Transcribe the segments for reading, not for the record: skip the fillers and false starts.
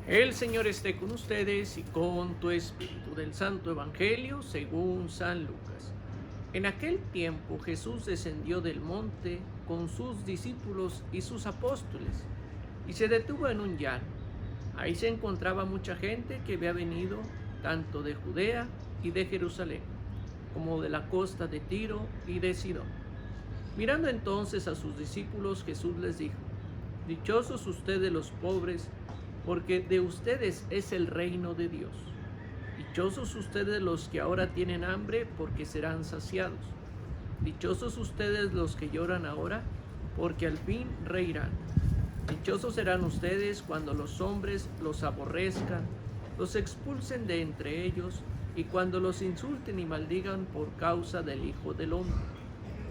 El Señor esté con ustedes y con tu espíritu. Del Santo Evangelio según San Lucas. En aquel tiempo Jesús descendió del monte con sus discípulos y sus apóstoles y se detuvo en un llano. Ahí se encontraba mucha gente que había venido tanto de Judea y de Jerusalén, como de la costa de Tiro y de Sidón. Mirando entonces a sus discípulos, Jesús les dijo: Dichosos ustedes los pobres, porque de ustedes es el reino de Dios. Dichosos ustedes los que ahora tienen hambre, porque serán saciados. Dichosos ustedes los que lloran ahora, porque al fin reirán. Dichosos serán ustedes cuando los hombres los aborrezcan, los expulsen de entre ellos, y cuando los insulten y maldigan por causa del Hijo del Hombre.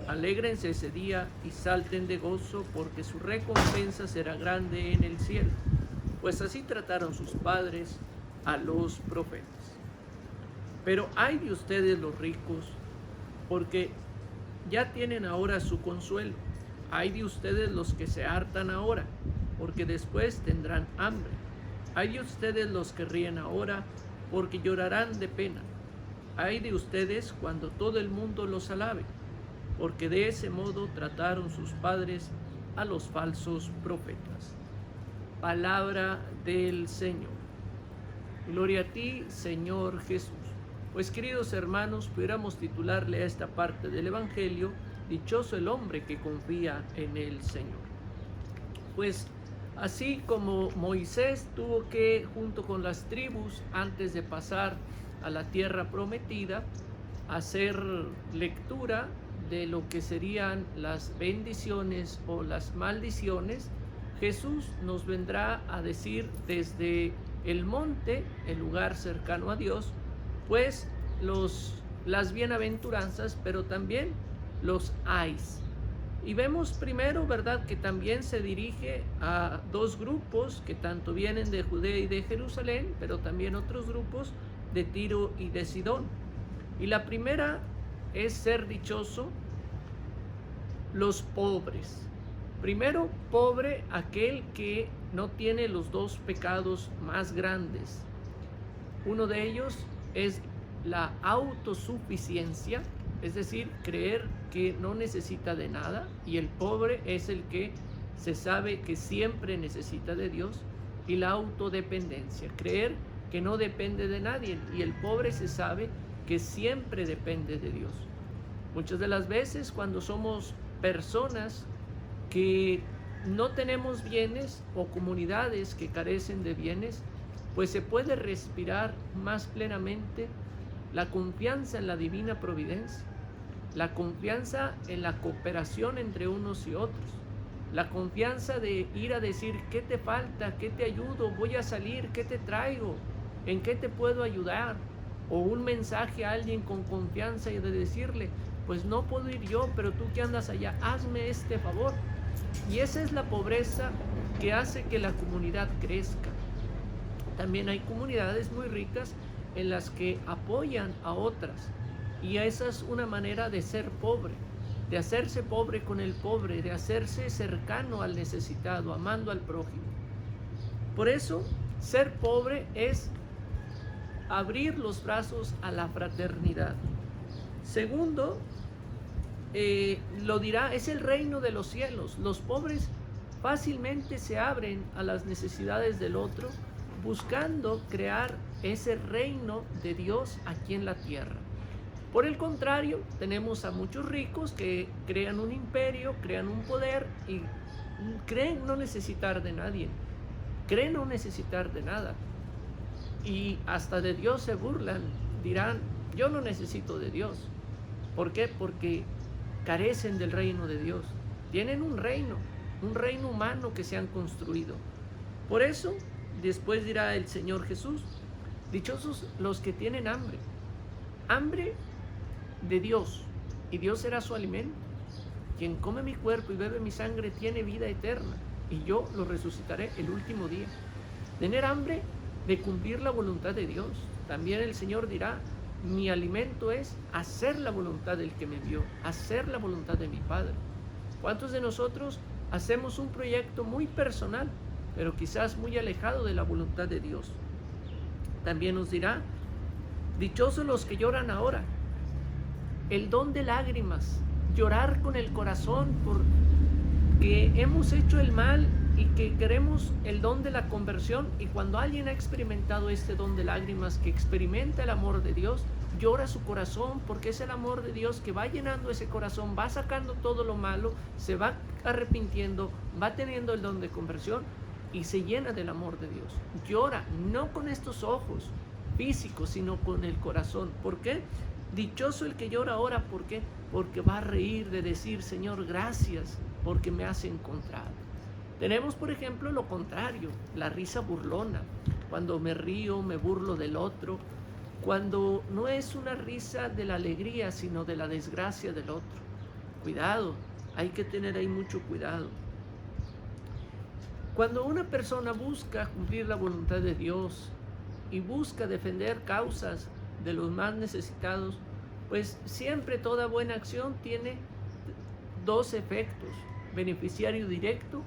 Alégrense ese día y salten de gozo, porque su recompensa será grande en el cielo, pues así trataron sus padres a los profetas. Pero ay de ustedes los ricos, porque ya tienen ahora su consuelo. Ay de ustedes los que se hartan ahora, porque después tendrán hambre. Ay de ustedes los que ríen ahora, porque llorarán de pena. Ay de ustedes cuando todo el mundo los alabe, porque de ese modo trataron sus padres a los falsos profetas. Palabra del Señor. Gloria a ti, Señor Jesús. Pues, queridos hermanos, pudiéramos titularle a esta parte del Evangelio: Dichoso el hombre que confía en el Señor. Pues, así como Moisés tuvo que, junto con las tribus, antes de pasar a la tierra prometida, hacer lectura de lo que serían las bendiciones o las maldiciones, Jesús nos vendrá a decir desde el monte, el lugar cercano a Dios, pues las bienaventuranzas, pero también los ayes. Y vemos primero, ¿verdad?, que también se dirige a dos grupos que tanto vienen de Judea y de Jerusalén, pero también otros grupos de Tiro y de Sidón. Y la primera es ser dichoso los pobres. Primero, pobre aquel que no tiene los dos pecados más grandes. Uno de ellos es la autosuficiencia, es decir, creer que no necesita de nada, y el pobre es el que se sabe que siempre necesita de Dios, y la autodependencia, creer que no depende de nadie, y el pobre se sabe que siempre depende de Dios. Muchas de las veces cuando somos personas que no tenemos bienes o comunidades que carecen de bienes, pues se puede respirar más plenamente la confianza en la divina providencia, la confianza en la cooperación entre unos y otros, la confianza de ir a decir: ¿qué te falta? ¿Qué te ayudo? Voy a salir, ¿qué te traigo? ¿En qué te puedo ayudar? O un mensaje a alguien con confianza y de decirle: pues no puedo ir yo, pero tú que andas allá, hazme este favor. Y esa es la pobreza que hace que la comunidad crezca. También hay comunidades muy ricas en las que apoyan a otras, y esa es una manera de ser pobre, de hacerse pobre con el pobre, de hacerse cercano al necesitado, amando al prójimo. Por eso, ser pobre es abrir los brazos a la fraternidad. Segundo, lo dirá, es el reino de los cielos. Los pobres fácilmente se abren a las necesidades del otro, buscando crear ese reino de Dios aquí en la tierra. Por el contrario, tenemos a muchos ricos que crean un imperio, crean un poder y creen no necesitar de nadie, creen no necesitar de nada, y hasta de Dios se burlan. Dirán: yo no necesito de Dios. ¿Por qué? Porque carecen del reino de Dios. Tienen un reino humano que se han construido. Por eso, después dirá el Señor Jesús: dichosos los que tienen hambre. Hambre de Dios, y Dios será su alimento. Quien come mi cuerpo y bebe mi sangre tiene vida eterna, y yo lo resucitaré el último día. Tener hambre de cumplir la voluntad de Dios. También el Señor dirá: mi alimento es hacer la voluntad del que me envió, hacer la voluntad de mi Padre. ¿Cuántos de nosotros hacemos un proyecto muy personal pero quizás muy alejado de la voluntad de Dios. También nos dirá, dichosos los que lloran ahora. El don de lágrimas, llorar con el corazón porque hemos hecho el mal y que queremos el don de la conversión. Y cuando alguien ha experimentado este don de lágrimas, que experimenta el amor de Dios, llora su corazón, porque es el amor de Dios que va llenando ese corazón, va sacando todo lo malo, se va arrepintiendo, va teniendo el don de conversión y se llena del amor de Dios. Llora, no con estos ojos físicos, sino con el corazón. ¿Por qué? Dichoso el que llora ahora. ¿Por qué? Porque va a reír de decir, Señor, gracias porque me has encontrado. Tenemos, por ejemplo, lo contrario, la risa burlona, cuando me río, me burlo del otro, cuando no es una risa de la alegría, sino de la desgracia del otro. Cuidado, hay que tener ahí mucho cuidado. Cuando una persona busca cumplir la voluntad de Dios y busca defender causas de los más necesitados, pues siempre toda buena acción tiene dos efectos: beneficiario directo,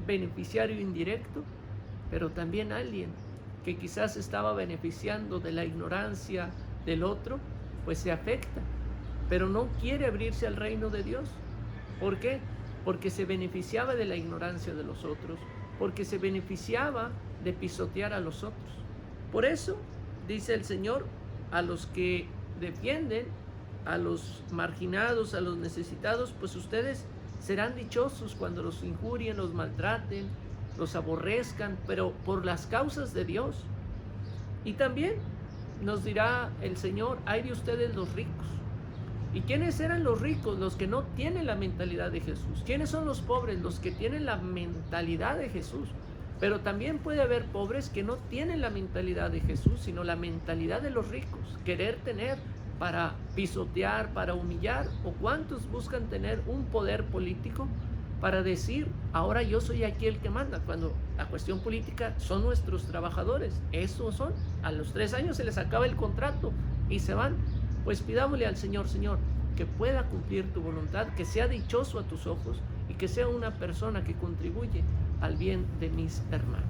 beneficiario indirecto, pero también alguien que quizás estaba beneficiando de la ignorancia del otro, pues se afecta, pero no quiere abrirse al reino de Dios. ¿Por qué? Porque se beneficiaba de la ignorancia de los otros, porque se beneficiaba de pisotear a los otros. Por eso, dice el Señor, a los que defienden, a los marginados, a los necesitados, pues ustedes serán dichosos cuando los injurien, los maltraten, los aborrezcan, pero por las causas de Dios. Y también nos dirá el Señor, ay de ustedes los ricos. ¿Y quiénes eran los ricos? Los que no tienen la mentalidad de Jesús. ¿Quiénes son los pobres? Los que tienen la mentalidad de Jesús. Pero también puede haber pobres que no tienen la mentalidad de Jesús, sino la mentalidad de los ricos. Querer tener para pisotear, para humillar. ¿O cuántos buscan tener un poder político para decir, ahora yo soy aquí el que manda? Cuando la cuestión política son nuestros trabajadores. Esos son. A los 3 años se les acaba el contrato y se van. Pues pidámosle al Señor, Señor, que pueda cumplir tu voluntad, que sea dichoso a tus ojos y que sea una persona que contribuye al bien de mis hermanos.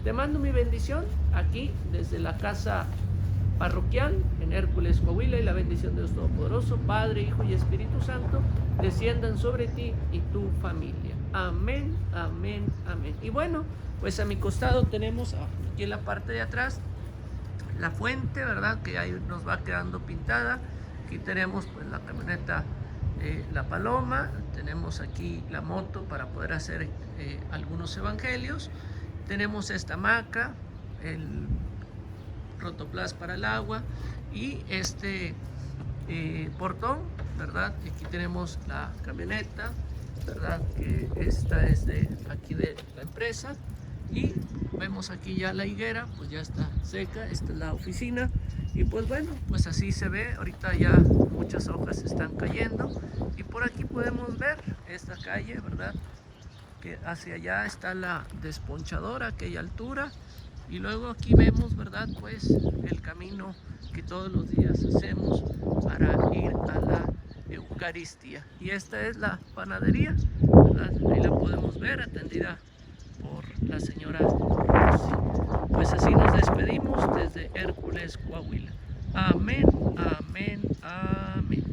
Te mando mi bendición aquí desde la casa parroquial en Hércules, Coahuila, y la bendición de Dios Todopoderoso, Padre, Hijo y Espíritu Santo, desciendan sobre ti y tu familia. Amén, amén, amén. Y bueno, pues a mi costado tenemos aquí en la parte de atrás la fuente, ¿verdad? Que ahí nos va quedando pintada. Aquí tenemos pues la camioneta La Paloma, tenemos aquí la moto para poder hacer algunos evangelios, tenemos esta hamaca, el rotoplas para el agua y este portón, ¿verdad? Aquí tenemos la camioneta, ¿verdad? Que esta es de aquí de la empresa. Y vemos aquí ya la higuera, pues ya está seca. Esta es la oficina y pues bueno, pues así se ve. Ahorita ya muchas hojas están cayendo y por aquí podemos ver esta calle, ¿verdad? Que hacia allá está la desponchadora a aquella altura y luego aquí vemos, ¿verdad? Pues el camino que todos los días hacemos para ir a la Eucaristía. Y esta es la panadería, ¿verdad? Ahí la podemos ver atendida por la señora Rosy. Pues así nos despedimos desde Hércules, Coahuila. Amén, amén, amén.